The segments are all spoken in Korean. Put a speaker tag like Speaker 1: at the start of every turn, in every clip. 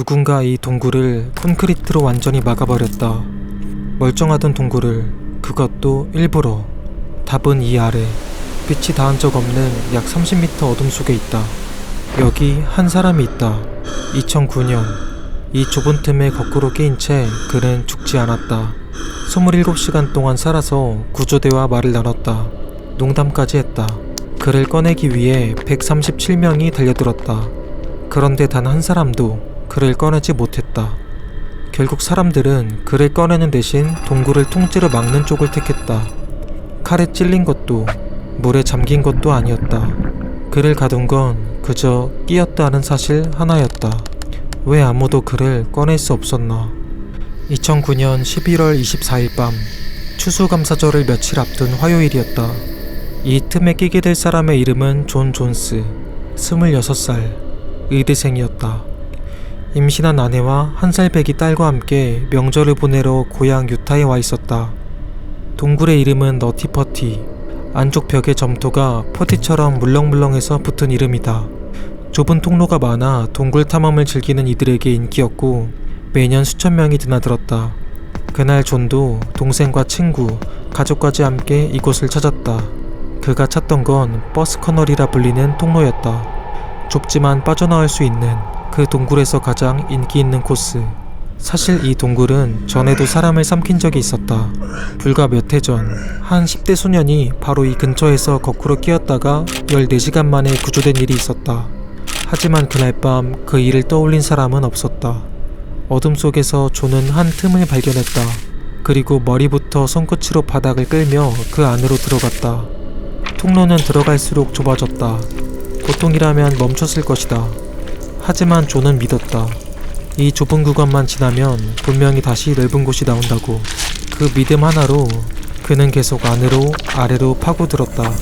Speaker 1: 누군가 이 동굴을 콘크리트로 완전히 막아버렸다. 멀쩡하던 동굴을, 그것도 일부러. 답은 이 아래, 빛이 닿은 적 없는 약 30m 어둠 속에 있다. 여기 한 사람이 있다. 2009년 이 좁은 틈에 거꾸로 끼인 채 그는 죽지 않았다. 27시간 동안 살아서 구조대와 말을 나눴다. 농담까지 했다. 그를 꺼내기 위해 137명이 달려들었다. 그런데 단 한 사람도 그를 꺼내지 못했다. 결국 사람들은 그를 꺼내는 대신 동굴을 통째로 막는 쪽을 택했다. 칼에 찔린 것도 물에 잠긴 것도 아니었다. 그를 가둔 건 그저 끼었다 하는 사실 하나였다. 왜 아무도 그를 꺼낼 수 없었나. 2009년 11월 24일 밤, 추수감사절을 며칠 앞둔 화요일이었다. 이 틈에 끼게 될 사람의 이름은 존 존스, 26살, 의대생이었다. 임신한 아내와 1살 배기 딸과 함께 명절을 보내러 고향 유타에 와 있었다. 동굴의 이름은 너티퍼티, 안쪽 벽의 점토가 퍼티처럼 물렁물렁해서 붙은 이름이다. 좁은 통로가 많아 동굴 탐험을 즐기는 이들에게 인기였고 매년 수천 명이 드나들었다. 그날 존도 동생과 친구, 가족까지 함께 이곳을 찾았다. 그가 찾던 건 버스 커널이라 불리는 통로였다. 좁지만 빠져나올 수 있는 그 동굴에서 가장 인기 있는 코스. 사실 이 동굴은 전에도 사람을 삼킨 적이 있었다. 불과 몇 해 전, 한 10대 소년이 바로 이 근처에서 거꾸로 끼었다가 14시간 만에 구조된 일이 있었다. 하지만 그날 밤 그 일을 떠올린 사람은 없었다. 어둠 속에서 존은 한 틈을 발견했다. 그리고 머리부터 손끝으로 바닥을 끌며 그 안으로 들어갔다. 통로는 들어갈수록 좁아졌다. 보통이라면 멈췄을 것이다. 하지만 존은 믿었다. 이 좁은 구간만 지나면 분명히 다시 넓은 곳이 나온다고. 그 믿음 하나로 그는 계속 안으로 아래로 파고들었다.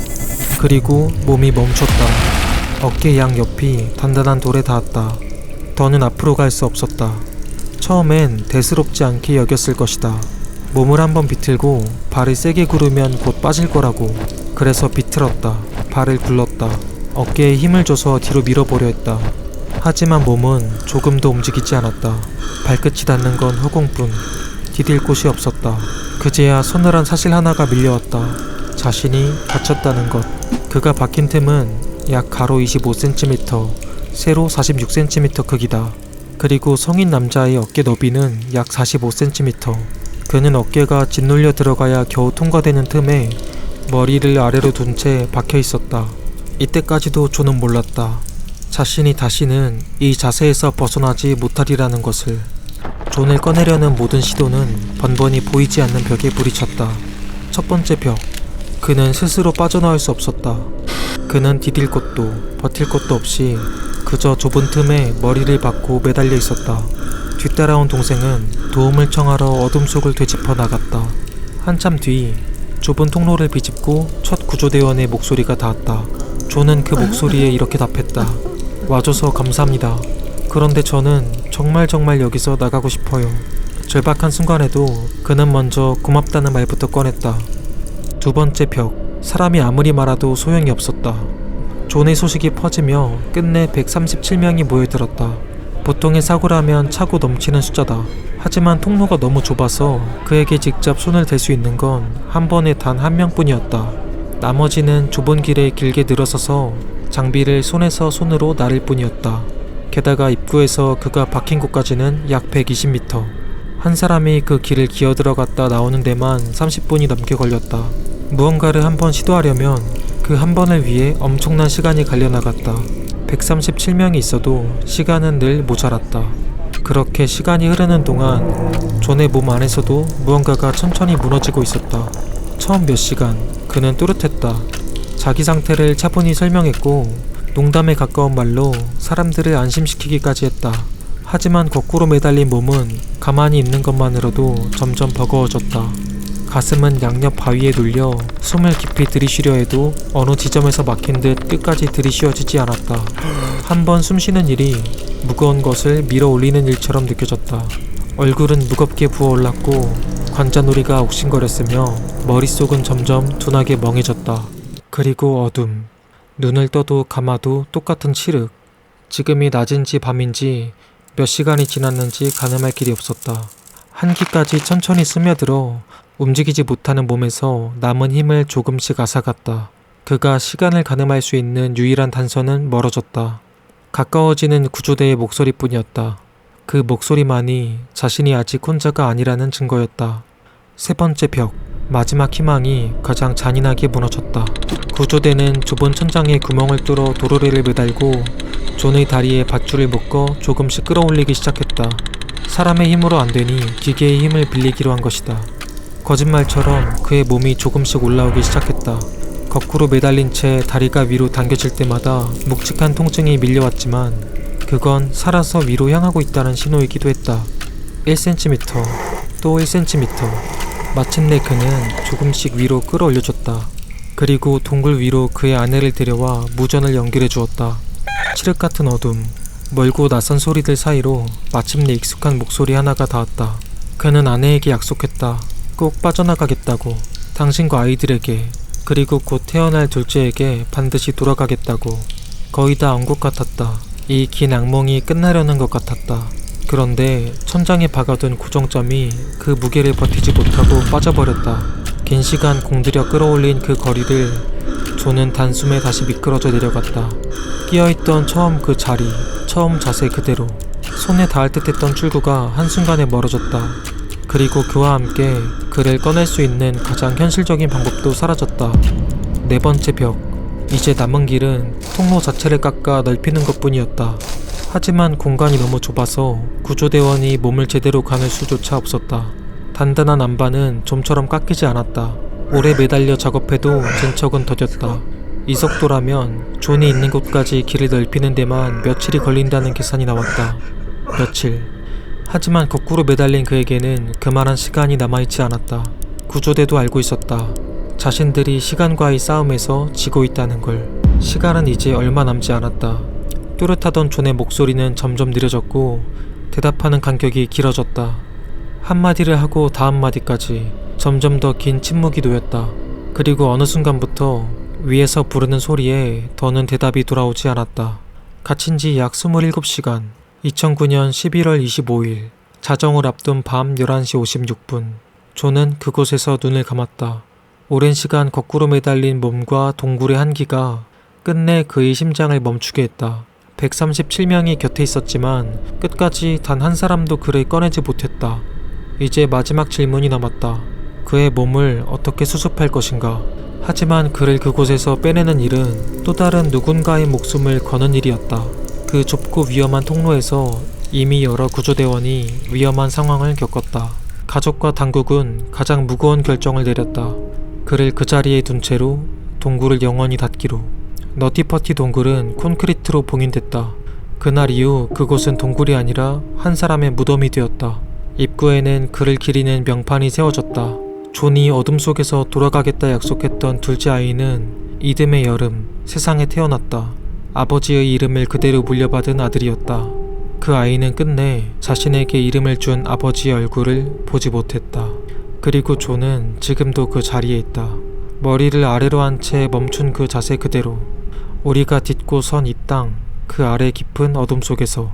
Speaker 1: 그리고 몸이 멈췄다. 어깨 양옆이 단단한 돌에 닿았다. 더는 앞으로 갈 수 없었다. 처음엔 대수롭지 않게 여겼을 것이다. 몸을 한번 비틀고 발을 세게 구르면 곧 빠질 거라고. 그래서 비틀었다. 발을 굴렀다. 어깨에 힘을 줘서 뒤로 밀어보려 했다. 하지만 몸은 조금도 움직이지 않았다. 발끝이 닿는 건 허공뿐. 디딜 곳이 없었다. 그제야 서늘한 사실 하나가 밀려왔다. 자신이 다쳤다는 것. 그가 박힌 틈은 약 가로 25cm, 세로 46cm 크기다. 그리고 성인 남자의 어깨 너비는 약 45cm. 그는 어깨가 짓눌려 들어가야 겨우 통과되는 틈에 머리를 아래로 둔 채 박혀 있었다. 이때까지도 존은 몰랐다. 자신이 다시는 이 자세에서 벗어나지 못하리라는 것을. 존을 꺼내려는 모든 시도는 번번이 보이지 않는 벽에 부딪혔다. 첫 번째 벽. 그는 스스로 빠져나올 수 없었다. 그는 디딜 곳도 버틸 곳도 없이 그저 좁은 틈에 머리를 박고 매달려 있었다. 뒤따라온 동생은 도움을 청하러 어둠 속을 되짚어 나갔다. 한참 뒤 좁은 통로를 비집고 첫 구조대원의 목소리가 닿았다. 존은 그 목소리에 이렇게 답했다. 와줘서 감사합니다. 그런데 저는 정말 여기서 나가고 싶어요. 절박한 순간에도 그는 먼저 고맙다는 말부터 꺼냈다. 두 번째 벽. 사람이 아무리 말아도 소용이 없었다. 존의 소식이 퍼지며 끝내 137명이 모여들었다. 보통의 사고라면 차고 넘치는 숫자다. 하지만 통로가 너무 좁아서 그에게 직접 손을 댈 수 있는 건 한 번에 단 한 명뿐이었다. 나머지는 좁은 길에 길게 늘어서서 장비를 손에서 손으로 나를 뿐이었다. 게다가 입구에서 그가 박힌 곳까지는 약 120m. 한 사람이 그 길을 기어들어갔다 나오는 데만 30분이 넘게 걸렸다. 무언가를 한번 시도하려면 그 한 번을 위해 엄청난 시간이 갈려나갔다. 137명이 있어도 시간은 늘 모자랐다. 그렇게 시간이 흐르는 동안 존의 몸 안에서도 무언가가 천천히 무너지고 있었다. 처음 몇 시간 그는 또렷했다. 자기 상태를 차분히 설명했고 농담에 가까운 말로 사람들을 안심시키기까지 했다. 하지만 거꾸로 매달린 몸은 가만히 있는 것만으로도 점점 버거워졌다. 가슴은 양옆 바위에 눌려 숨을 깊이 들이쉬려 해도 어느 지점에서 막힌 듯 끝까지 들이쉬어지지 않았다. 한 번 숨쉬는 일이 무거운 것을 밀어 올리는 일처럼 느껴졌다. 얼굴은 무겁게 부어올랐고 관자놀이가 옥신거렸으며 머릿속은 점점 둔하게 멍해졌다. 그리고 어둠. 눈을 떠도 감아도 똑같은 칠흑. 지금이 낮인지 밤인지 몇 시간이 지났는지 가늠할 길이 없었다. 한기까지 천천히 스며들어 움직이지 못하는 몸에서 남은 힘을 조금씩 앗아갔다. 그가 시간을 가늠할 수 있는 유일한 단서는 멀어졌다. 가까워지는 구조대의 목소리뿐이었다. 그 목소리만이 자신이 아직 혼자가 아니라는 증거였다. 세 번째 벽, 마지막 희망이 가장 잔인하게 무너졌다. 구조대는 좁은 천장에 구멍을 뚫어 도르래를 매달고 존의 다리에 밧줄을 묶어 조금씩 끌어올리기 시작했다. 사람의 힘으로 안 되니 기계의 힘을 빌리기로 한 것이다. 거짓말처럼 그의 몸이 조금씩 올라오기 시작했다. 거꾸로 매달린 채 다리가 위로 당겨질 때마다 묵직한 통증이 밀려왔지만 그건 살아서 위로 향하고 있다는 신호이기도 했다. 1cm, 또 1cm. 마침내 그는 조금씩 위로 끌어올려졌다. 그리고 동굴 위로 그의 아내를 데려와 무전을 연결해 주었다. 칠흑 같은 어둠, 멀고 낯선 소리들 사이로 마침내 익숙한 목소리 하나가 닿았다. 그는 아내에게 약속했다. 꼭 빠져나가겠다고. 당신과 아이들에게, 그리고 곧 태어날 둘째에게 반드시 돌아가겠다고. 거의 다 온 것 같았다. 이 긴 악몽이 끝나려는 것 같았다. 그런데 천장에 박아둔 고정점이 그 무게를 버티지 못하고 빠져버렸다. 긴 시간 공들여 끌어올린 그 거리를 존은 단숨에 다시 미끄러져 내려갔다. 끼어있던 처음 그 자리, 처음 자세 그대로. 손에 닿을 듯했던 출구가 한순간에 멀어졌다. 그리고 그와 함께 그를 꺼낼 수 있는 가장 현실적인 방법도 사라졌다. 네 번째 벽. 이제 남은 길은 통로 자체를 깎아 넓히는 것뿐이었다. 하지만 공간이 너무 좁아서 구조대원이 몸을 제대로 가눌 수조차 없었다. 단단한 안반은 좀처럼 깎이지 않았다. 오래 매달려 작업해도 진척은 더뎠다. 이 속도라면 존이 있는 곳까지 길을 넓히는 데만 며칠이 걸린다는 계산이 나왔다. 며칠. 하지만 거꾸로 매달린 그에게는 그만한 시간이 남아있지 않았다. 구조대도 알고 있었다. 자신들이 시간과의 싸움에서 지고 있다는 걸. 시간은 이제 얼마 남지 않았다. 또렷하던 존의 목소리는 점점 느려졌고 대답하는 간격이 길어졌다. 한마디를 하고 다음 마디까지 점점 더 긴 침묵이 놓였다. 그리고 어느 순간부터 위에서 부르는 소리에 더는 대답이 돌아오지 않았다. 갇힌 지 약 27시간. 2009년 11월 25일. 자정을 앞둔 밤 11시 56분. 존은 그곳에서 눈을 감았다. 오랜 시간 거꾸로 매달린 몸과 동굴의 한기가 끝내 그의 심장을 멈추게 했다. 137명이 곁에 있었지만 끝까지 단 한 사람도 그를 꺼내지 못했다. 이제 마지막 질문이 남았다. 그의 몸을 어떻게 수습할 것인가. 하지만 그를 그곳에서 빼내는 일은 또 다른 누군가의 목숨을 거는 일이었다. 그 좁고 위험한 통로에서 이미 여러 구조대원이 위험한 상황을 겪었다. 가족과 당국은 가장 무거운 결정을 내렸다. 그를 그 자리에 둔 채로 동굴을 영원히 닫기로. 너티퍼티 동굴은 콘크리트로 봉인됐다. 그날 이후 그곳은 동굴이 아니라 한 사람의 무덤이 되었다. 입구에는 그를 기리는 명판이 세워졌다. 존이 어둠 속에서 돌아가겠다 약속했던 둘째 아이는 이듬해 여름 세상에 태어났다. 아버지의 이름을 그대로 물려받은 아들이었다. 그 아이는 끝내 자신에게 이름을 준 아버지의 얼굴을 보지 못했다. 그리고 존은 지금도 그 자리에 있다. 머리를 아래로 한 채 멈춘 그 자세 그대로. 우리가 딛고 선 이 땅, 그 아래 깊은 어둠 속에서.